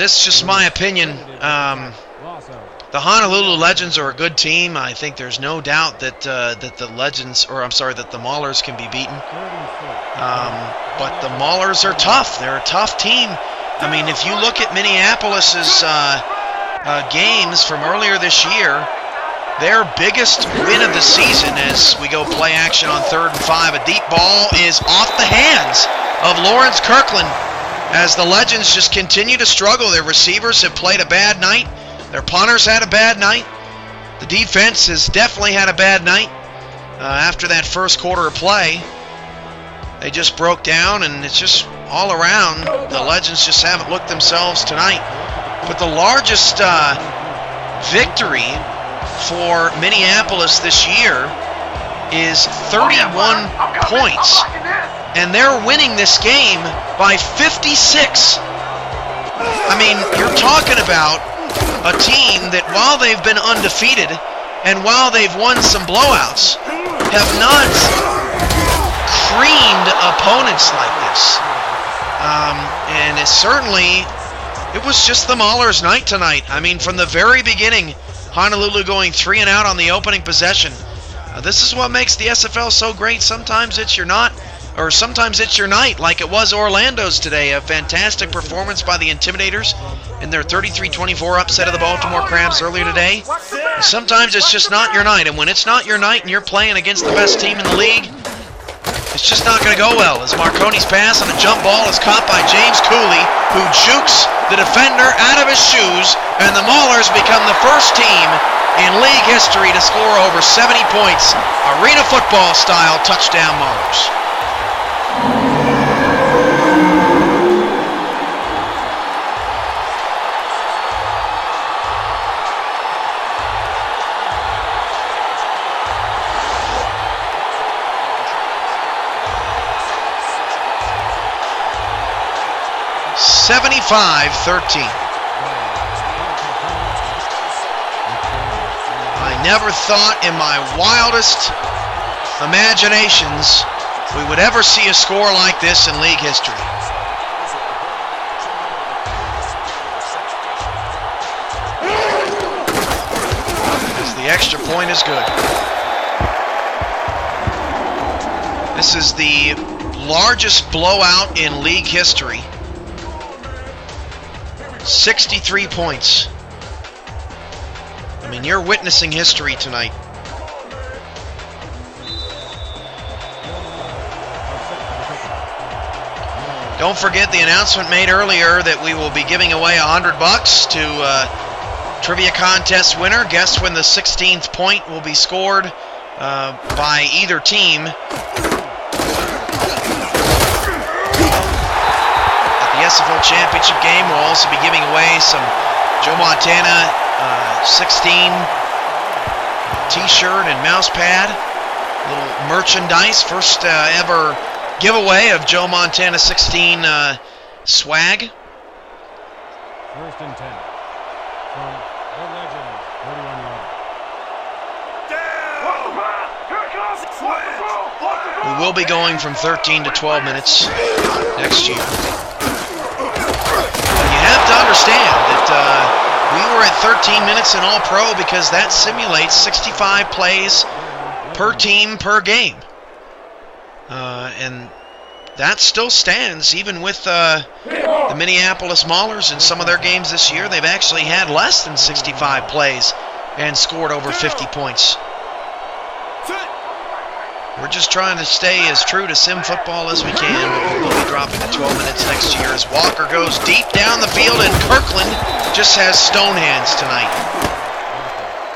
this is just my opinion. The Honolulu Legends are a good team. I think there's no doubt that the Legends, or I'm sorry, that the Maulers can be beaten. But the Maulers are tough. They're a tough team. I mean, if you look at Minneapolis's games from earlier this year, their biggest win of the season as we go play action on 3rd and 5. A deep ball is off the hands of Lawrence Kirkland as the Legends just continue to struggle. Their receivers have played a bad night. Their punters had a bad night. The defense has definitely had a bad night. After that first quarter of play, they just broke down, and it's just all around. The Legends just haven't looked themselves tonight. But the largest victory for Minneapolis this year is 31 points. And they're winning this game by 56. I mean, you're talking about a team that, while they've been undefeated and while they've won some blowouts, have not creamed opponents like this. And it was just the Maulers' night tonight. I mean, from the very beginning, Honolulu going 3 and out on the opening possession. This is what makes the SFL so great. Sometimes it's your not, or sometimes it's your night, like it was Orlando's today. A fantastic performance by the Intimidators in their 33-24 upset of the Baltimore Crabs earlier today. Sometimes it's just not your night, and when it's not your night and you're playing against the best team in the league, it's just not going to go well. As Marconi's pass on a jump ball is caught by James Cooley, who jukes the defender out of his shoes, and the Maulers become the first team in league history to score over 70 points. Arena football style touchdown Maulers. $75-13. I never thought in my wildest imaginations we would ever see a score like this in league history. As the extra point is good. This is the largest blowout in league history. 63 points. I mean, you're witnessing history tonight. Don't forget the announcement made earlier that we will be giving away $100 to trivia contest winner. Guess when the 16th point will be scored by either team. The SFL Championship game will also be giving away some Joe Montana 16 t-shirt and mouse pad, little merchandise, first ever giveaway of Joe Montana 16 swag. 1st and 10 from the Legend, 31 yard. We will be going from 13 to 12 minutes next year. You have to understand that we were at 13 minutes in All-Pro because that simulates 65 plays per team per game. And that still stands even with the Minneapolis Maulers in some of their games this year. They've actually had less than 65 plays and scored over 50 points. We're just trying to stay as true to sim football as we can. We'll be dropping to 12 minutes next year as Walker goes deep down the field, and Kirkland just has stone hands tonight.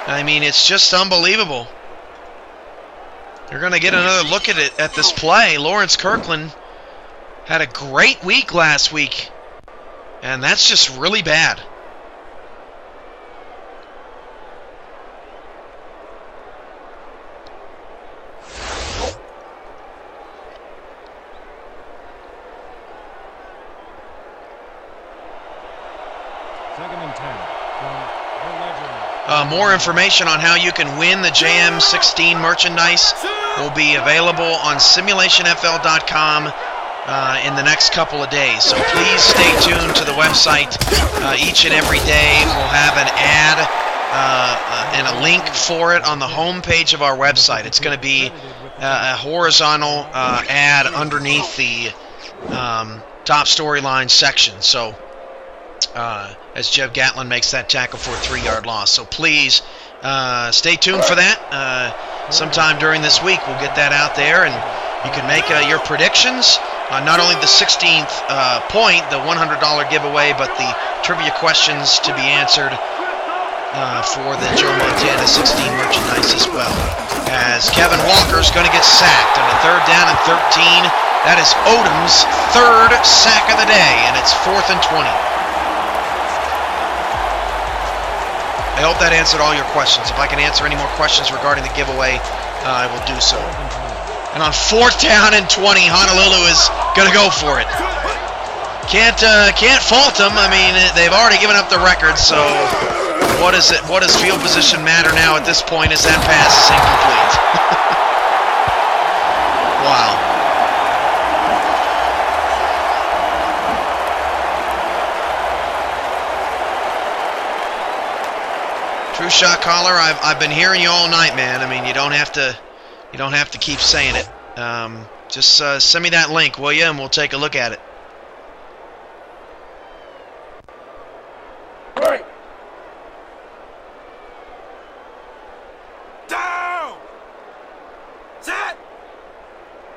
I mean, it's just unbelievable. You're going to get another look at it at this play. Lawrence Kirkland had a great week last week, and that's just really bad. More information on how you can win the JM16 merchandise will be available on simulationfl.com in the next couple of days. So please stay tuned to the website each and every day. We'll have an ad and a link for it on the home page of our website. It's going to be a horizontal ad underneath the top storyline section. So as Jeff Gatlin makes that tackle for a 3-yard loss. So please stay tuned for that. Sometime during this week we'll get that out there, and you can make your predictions on not only the 16th point, the $100 giveaway, but the trivia questions to be answered for the Joe Montana 16 merchandise as well. As Kevin Walker's going to get sacked on a 3rd down and 13. That is Odom's 3rd sack of the day, and it's 4th and 20. I hope that answered all your questions. If I can answer any more questions regarding the giveaway, I will do so. And on 4th down and 20, Honolulu is going to go for it. Can't fault them. I mean, they've already given up the record, so what is it? What does field position matter now at this point as that pass is incomplete? Wow. True shot caller, I've been hearing you all night, man. I mean, you don't have to keep saying it. Just send me that link, will you? And we'll take a look at it. Right. Down. Set.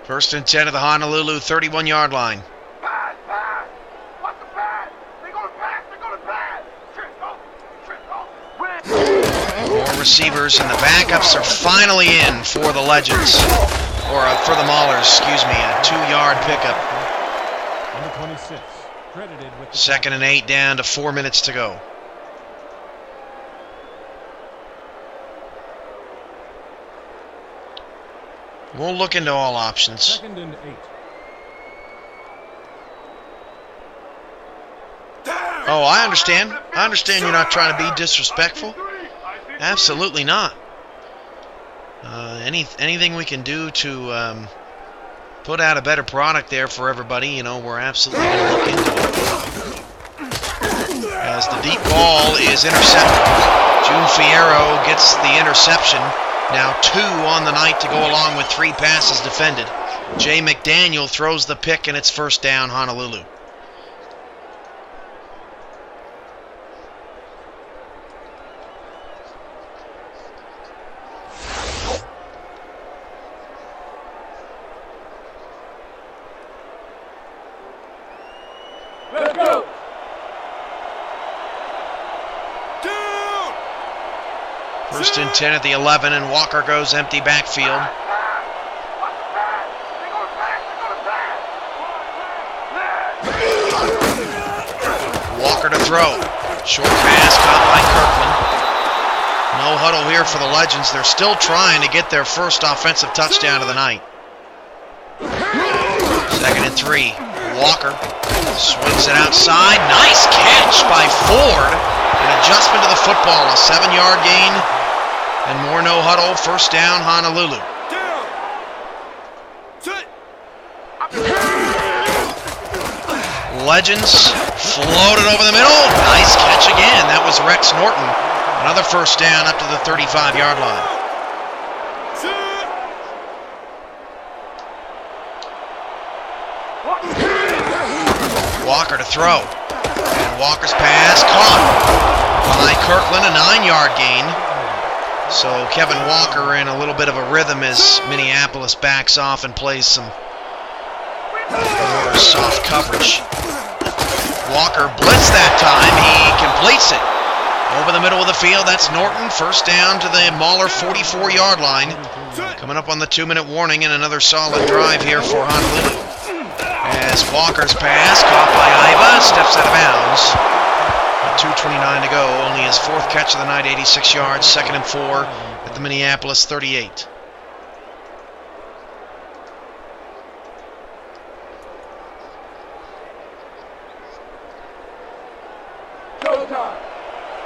1st and 10 of the Honolulu 31-yard line. Pass, pass. What's the pass? They're going to pass. They're going to pass. More receivers, and the backups are finally in for the Legends, or for the Maulers, excuse me, a 2-yard pickup. 26, credited with 2nd and 8 down to 4 minutes to go. We'll look into all options. 2nd and 8. Oh, I understand. I understand you're not trying to be disrespectful. Absolutely not. Anything we can do to put out a better product there for everybody, you know, we're absolutely going to look into it. As the deep ball is intercepted. June Fierro gets the interception. Now 2 on the night to go along with 3 passes defended. Jay McDaniel throws the pick, and it's 1st down, Honolulu. Let's go. 1st and 10 at the 11, and Walker goes empty backfield. Walker to throw. Short pass caught by Kirkland. No huddle here for the Legends. They're still trying to get their first offensive touchdown of the night. 2nd and 3. Walker swings it outside. Nice catch by Ford. An adjustment to the football. A 7-yard gain. And more no huddle. 1st down, Honolulu. Legends floated over the middle. Nice catch again. That was Rex Norton. Another 1st down up to the 35-yard line. Walker to throw. And Walker's pass caught by Kirkland. A 9-yard gain. So Kevin Walker in a little bit of a rhythm as Minneapolis backs off and plays some more soft coverage. Walker blitz that time. He completes it. Over the middle of the field, that's Norton. 1st down to the Mauler 44-yard line. Coming up on the 2-minute warning, and another solid drive here for Honolulu. As Walker's pass, caught by Iva, steps out of bounds. 2:29 to go, only his 4th catch of the night, 86 yards, 2nd and 4 at the Minneapolis 38. Showtime.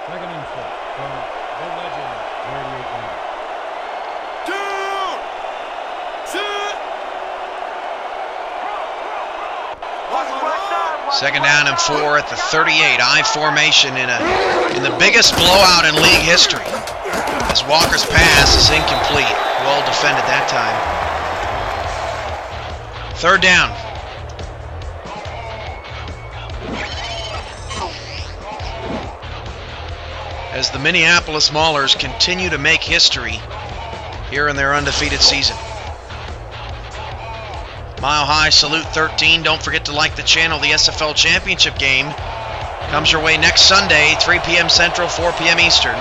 2nd and 4 from the Legend, 38-9. Down! Set! Second down and 4 at the 38. I formation in the biggest blowout in league history. As Walker's pass is incomplete. Well defended that time. Third down. As the Minneapolis Maulers continue to make history here in their undefeated season. Mile High Salute 13. Don't forget to like the channel. The SFL Championship game comes your way next Sunday, 3 p.m. Central, 4 p.m. Eastern.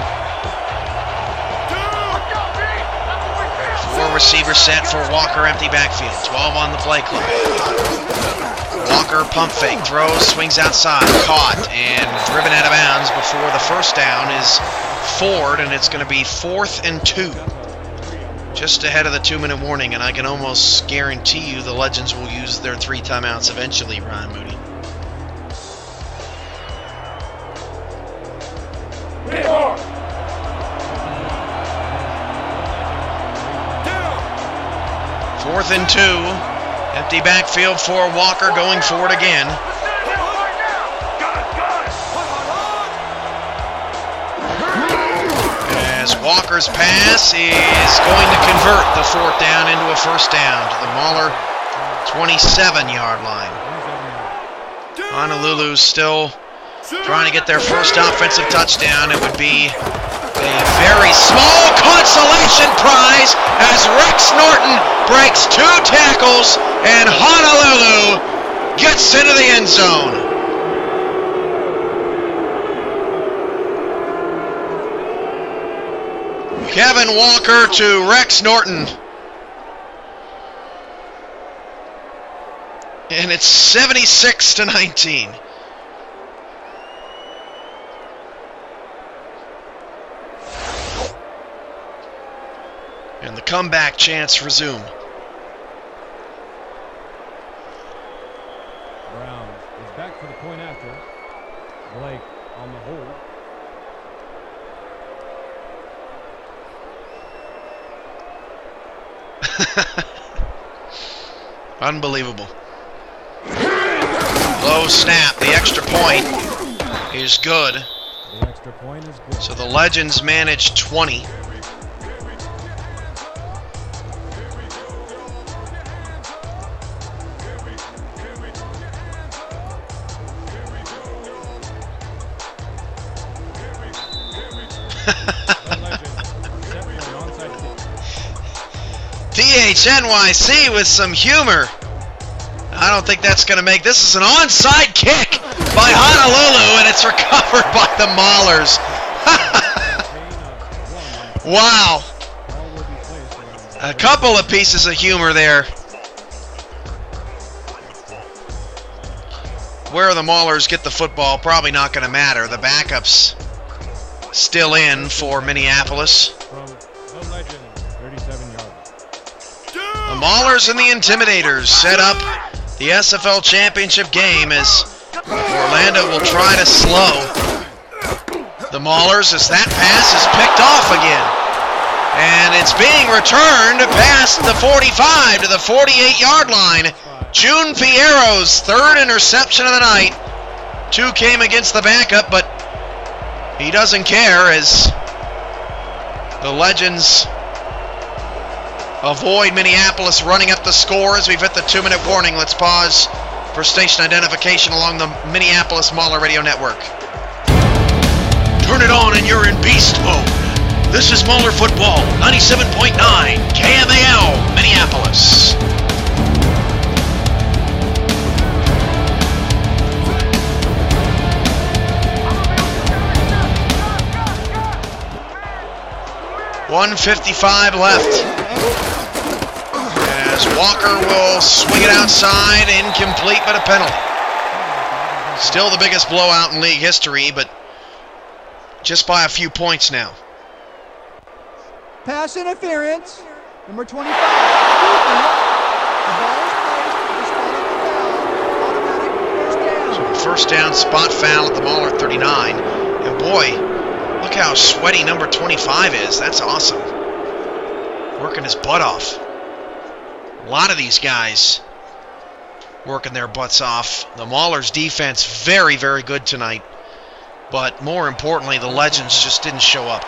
4 receivers set for Walker, empty backfield. 12 on the play clock. Walker pump fake, throws, swings outside, caught, and driven out of bounds before the first down is Ford, and it's going to be 4th and 2. Just ahead of the 2-minute warning, and I can almost guarantee you the Legends will use their 3 timeouts eventually, Ryan Moody. Fourth and 2. Empty backfield for Walker, going for it again. As Walker's pass is going to convert the 4th down into a first down to the Mauler 27-yard line. Honolulu still trying to get their first offensive touchdown. It would be a very small consolation prize as Rex Norton breaks 2 tackles and Honolulu gets into the end zone. Kevin Walker to Rex Norton. And it's 76-19. And the comeback chants resume. Brown is back for the point after. Blake on the hold. Unbelievable. Low snap. The extra point is good. The extra point is good. So the Legends manage 20. THNYC with some humor. I don't think that's going to make. This is an onside kick by Honolulu, and it's recovered by the Maulers. Wow. A couple of pieces of humor there. Where the Maulers get the football, probably not going to matter. The backup's still in for Minneapolis. From the Legend, 37 yards. The Maulers and the Intimidators set up the SFL Championship game as Orlando will try to slow the Maulers as that pass is picked off again. And it's being returned past the 45 to the 48-yard line. June Fierro's 3rd interception of the night. 2 came against the backup, but he doesn't care as the Legends avoid Minneapolis running up the score as we've hit the 2-minute warning. Let's pause for station identification along the Minneapolis Mauler Radio Network. Turn it on and you're in beast mode. This is Mauler Football, 97.9 KMAL, Minneapolis. .155 left. As Walker will swing it outside, incomplete, but a penalty. Still the biggest blowout in league history, but just by a few points now. Pass interference, number 25. The ball is placed at the spot of the foul. Automatic first down. So first down spot foul at the Mauler 39. And boy, look how sweaty number 25 is. That's awesome. Working his butt off. A lot of these guys working their butts off. The Maulers' defense very, very good tonight. But more importantly, the Legends just didn't show up.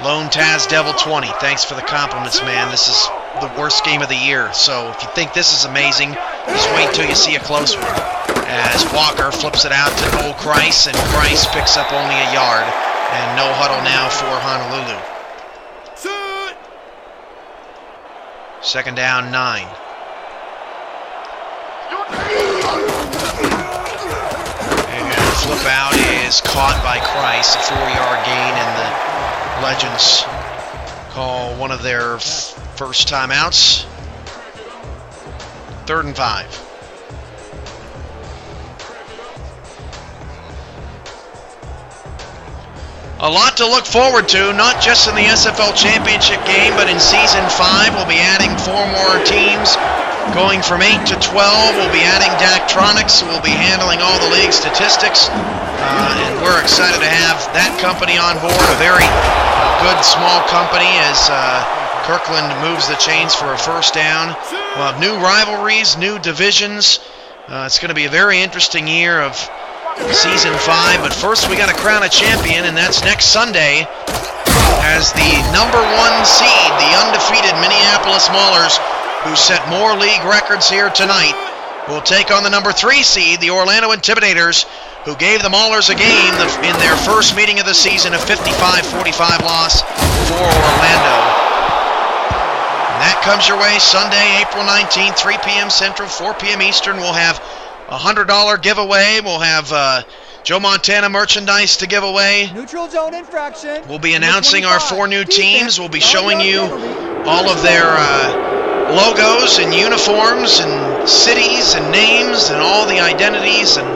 Lone Taz Devil 20, thanks for the compliments, man. This is the worst game of the year. So if you think this is amazing, just wait until you see a close one. As Walker flips it out to Cole Kreis, and Kreis picks up only a yard. And no huddle now for Honolulu. Second down, 9. And flip out is caught by Kreis, a 4-yard gain, and the Legends call one of their first timeouts. 3rd and 5. A lot to look forward to, not just in the SFL Championship game, but in Season 5. We'll be adding 4 more teams, going from 8 to 12. We'll be adding Daktronics. We'll be handling all the league statistics. And we're excited to have that company on board, a very good small company as Kirkland moves the chains for a first down. We'll have new rivalries, new divisions. It's going to be a very interesting year of Season 5, but first we got to crown a champion, and that's next Sunday as the number 1 seed, the undefeated Minneapolis Maulers, who set more league records here tonight, will take on the number 3 seed, the Orlando Intimidators, who gave the Maulers a game in their first meeting of the season, a 55-45 loss for Orlando. And that comes your way Sunday, April 19th, 3 p.m. Central, 4 p.m. Eastern. We'll have a $100 giveaway. We'll have Joe Montana merchandise to give away. Neutral zone infraction. We'll be announcing our 4 new teams. We'll be showing you all of their logos and uniforms and cities and names and all the identities and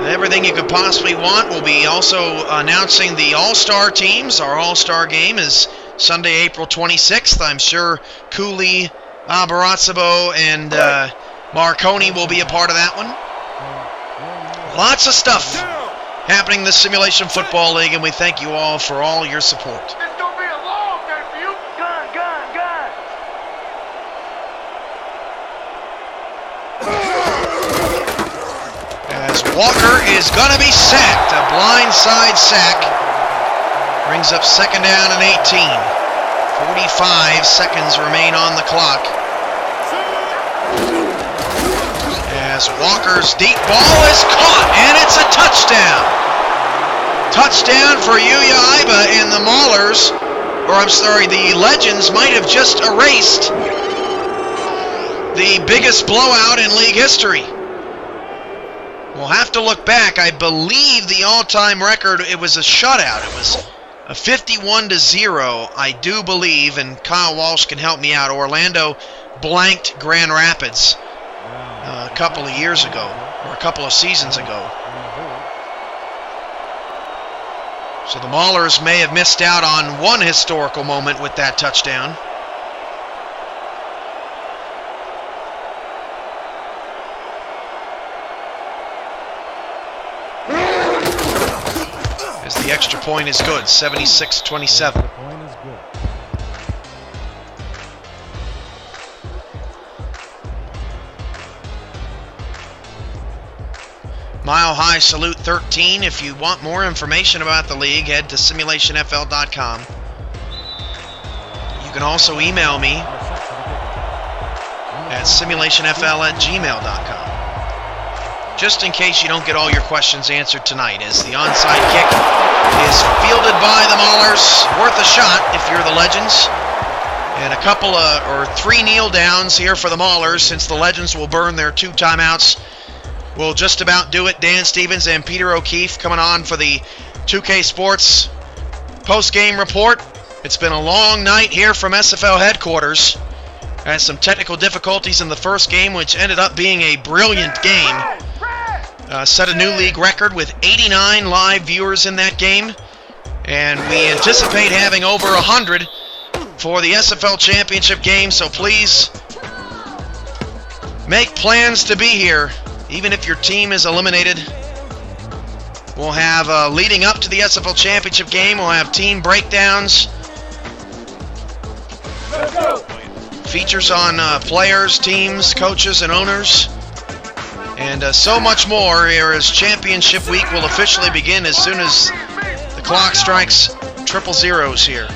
everything you could possibly want. We'll be also announcing the All-Star teams. Our All-Star game is Sunday, April 26th. I'm sure Cooley, Barazabo, and Marconi will be a part of that one. Lots of stuff happening in the Simulation Football League, and we thank you all for all your support. This gonna be a long day for you. Gun. As Walker is gonna be sacked, a blindside sack. Brings up second down and 18. 45 seconds remain on the clock. As Walker's deep ball is caught, and it's a touchdown. Touchdown for Yuya Iba, and the Maulers, the Legends might have just erased the biggest blowout in league history. We'll have to look back. I believe the all-time record, it was a shutout. It was a 51-0, I do believe, and Kyle Walsh can help me out. Orlando blanked Grand Rapids a couple of years ago, or a couple of seasons ago. So the Maulers may have missed out on one historical moment with that touchdown. As the extra point is good, 76-27. Mile High Salute 13. If you want more information about the league, head to simulationfl.com. You can also email me at simulationfl@gmail.com. Just in case you don't get all your questions answered tonight, as the onside kick is fielded by the Maulers. Worth a shot if you're the Legends. And a couple or 3 kneel downs here for the Maulers, since the Legends will burn their 2 timeouts. We'll just about do it. Dan Stevens and Peter O'Keefe coming on for the 2K Sports post-game report. It's been a long night here from SFL headquarters. Had some technical difficulties in the first game, which ended up being a brilliant game. Set a new league record with 89 live viewers in that game. And we anticipate having over 100 for the SFL Championship game, so please make plans to be here. Even if your team is eliminated, we'll have, leading up to the SFL Championship game, we'll have team breakdowns features on players, teams, coaches, and owners, and so much more here as Championship Week will officially begin as soon as the clock strikes 000 here.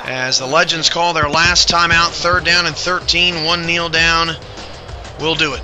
As the Legends call their last timeout, 3rd down and 13, 1 kneel down will do it.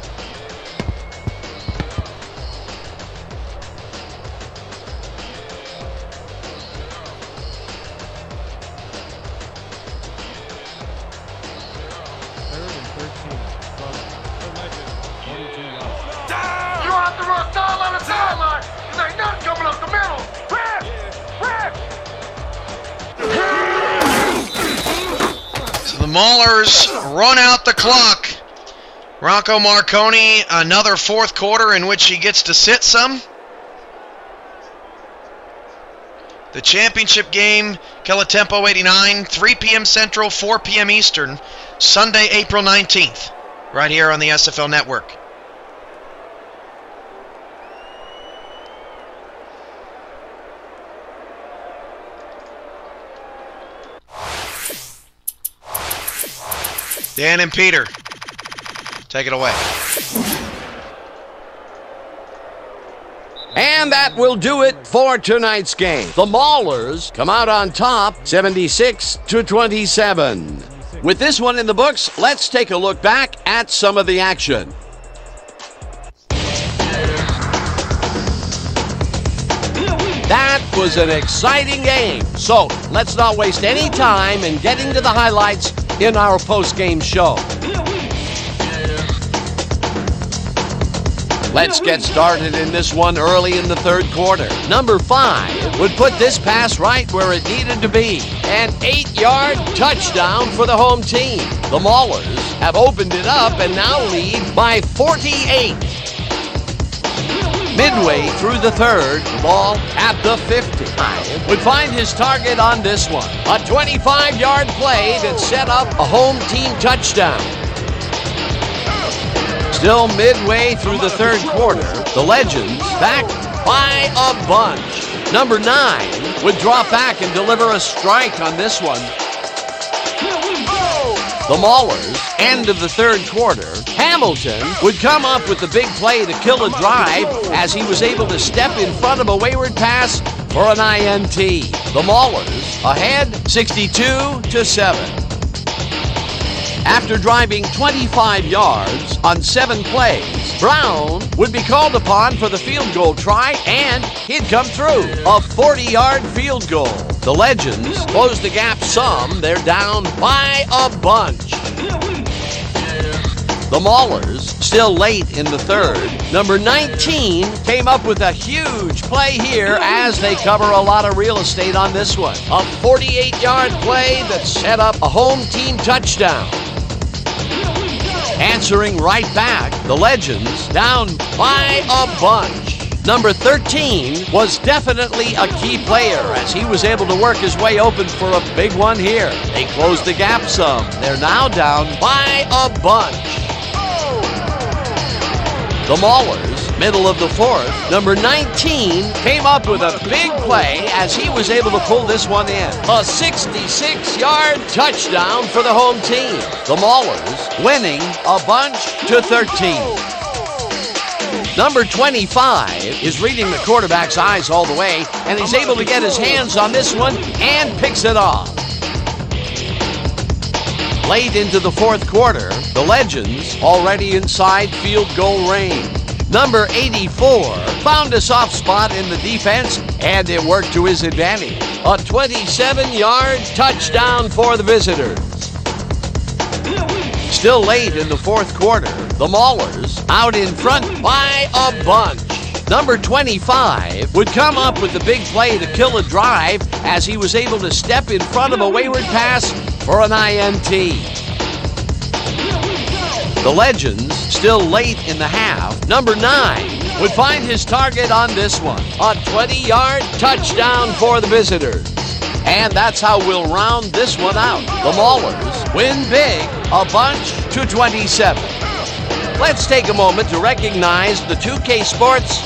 The Maulers run out the clock. Rocco Marconi, another 4th quarter in which he gets to sit some. The championship game, Kelatempo 89, 3 p.m. Central, 4 p.m. Eastern, Sunday, April 19th, right here on the SFL Network. Dan and Peter, take it away. And that will do it for tonight's game. The Maulers come out on top, 76-27. With this one in the books, let's take a look back at some of the action. That was an exciting game. So let's not waste any time in getting to the highlights in our post-game show. Let's get started in this one early in the 3rd quarter. Number 5 would put this pass right where it needed to be. An 8-yard touchdown for the home team. The Maulers have opened it up and now lead by 48. Midway through the 3rd, the ball at the 50. Would find his target on this one. A 25-yard play that set up a home team touchdown. Still midway through the 3rd quarter, the Legends back by a bunch. Number 9 would drop back and deliver a strike on this one. The Maulers, end of the 3rd quarter, Hamilton would come up with the big play to kill a drive as he was able to step in front of a wayward pass for an INT. The Maulers ahead 62-7. After driving 25 yards on 7 plays, Brown would be called upon for the field goal try, and he'd come through. A 40-yard field goal. The Legends close the gap some. They're down by a bunch. The Maulers, still late in the 3rd. Number 19 came up with a huge play here as they cover a lot of real estate on this one. A 48-yard play that set up a home team touchdown. Answering right back, the Legends down by a bunch. Number 13 was definitely a key player as he was able to work his way open for a big one here. They closed the gap some. They're now down by a bunch. The Maulers, middle of the 4th, number 19 came up with a big play as he was able to pull this one in. A 66-yard touchdown for the home team. The Maulers winning a bunch to 13. Number 25 is reading the quarterback's eyes all the way, and he's able to get his hands on this one and picks it off. Late into the 4th quarter, the Legends already inside field goal range. Number 84 found a soft spot in the defense, and it worked to his advantage. A 27-yard touchdown for the visitors. Still late in the 4th quarter, the Maulers out in front by a bunch. Number 25 would come up with the big play to kill a drive as he was able to step in front of a wayward pass for an INT. The Legends, still late in the half, number 9 would find his target on this one. A 20-yard touchdown for the visitors. And that's how we'll round this one out. The Maulers win big, a bunch to 27. Let's take a moment to recognize the 2K Sports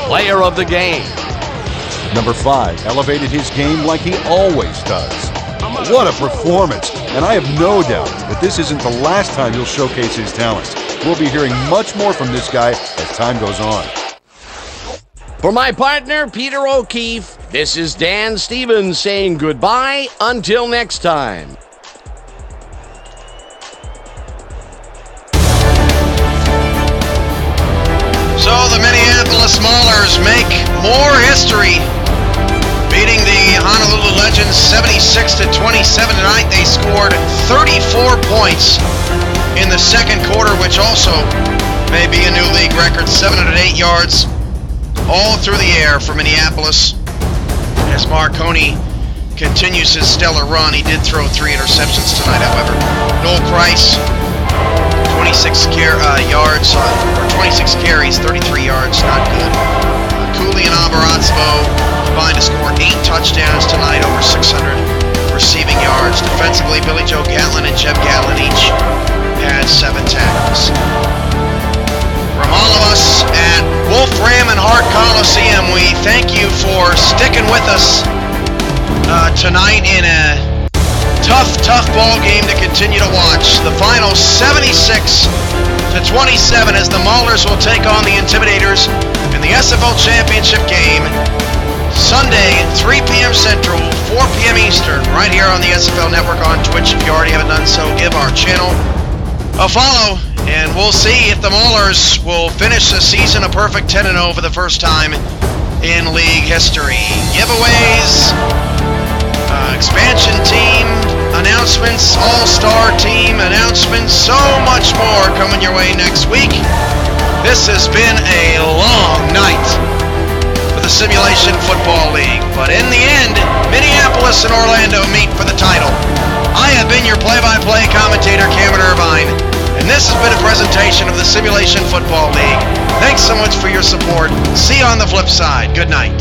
Player of the Game. Number 5 elevated his game like he always does. What a performance! And I have no doubt that this isn't the last time he'll showcase his talents. We'll be hearing much more from this guy as time goes on. For my partner, Peter O'Keefe, this is Dan Stevens saying goodbye until next time. So the Minneapolis Maulers make more history, beating the Honolulu Legends 76-27 tonight. They scored 34 points in the second quarter, which also may be a new league record. 708 yards all through the air for Minneapolis. As Marconi continues his stellar run, he did throw 3 interceptions tonight, however. Noel Price, 26 yards, or 26 carries, 33 yards, not good. Cooley and Abarazzo combined to score 8 touchdowns tonight, over 600 receiving yards. Defensively, Billy Joe Gatlin and Jeb Gatlin each had 7 tackles. From all of us at Wolf Ram and Hart Coliseum, we thank you for sticking with us tonight in a tough ball game to continue to watch. The final 76-27 as the Maulers will take on the Intimidators in the SFL Championship game Sunday, 3 p.m. Central, 4 p.m. Eastern, right here on the SFL Network on Twitch. If you already haven't done so, give our channel a follow, and we'll see if the Maulers will finish the season a perfect 10-0 for the first time in league history. Giveaways, expansion team announcements, all-star team announcements, so much more coming your way next week. This has been a long night for the Simulation Football League, but in the end, Minneapolis and Orlando meet for the title. I have been your play-by-play commentator, Cameron Irvine, and this has been a presentation of the Simulation Football League. Thanks so much for your support. See you on the flip side. Good night.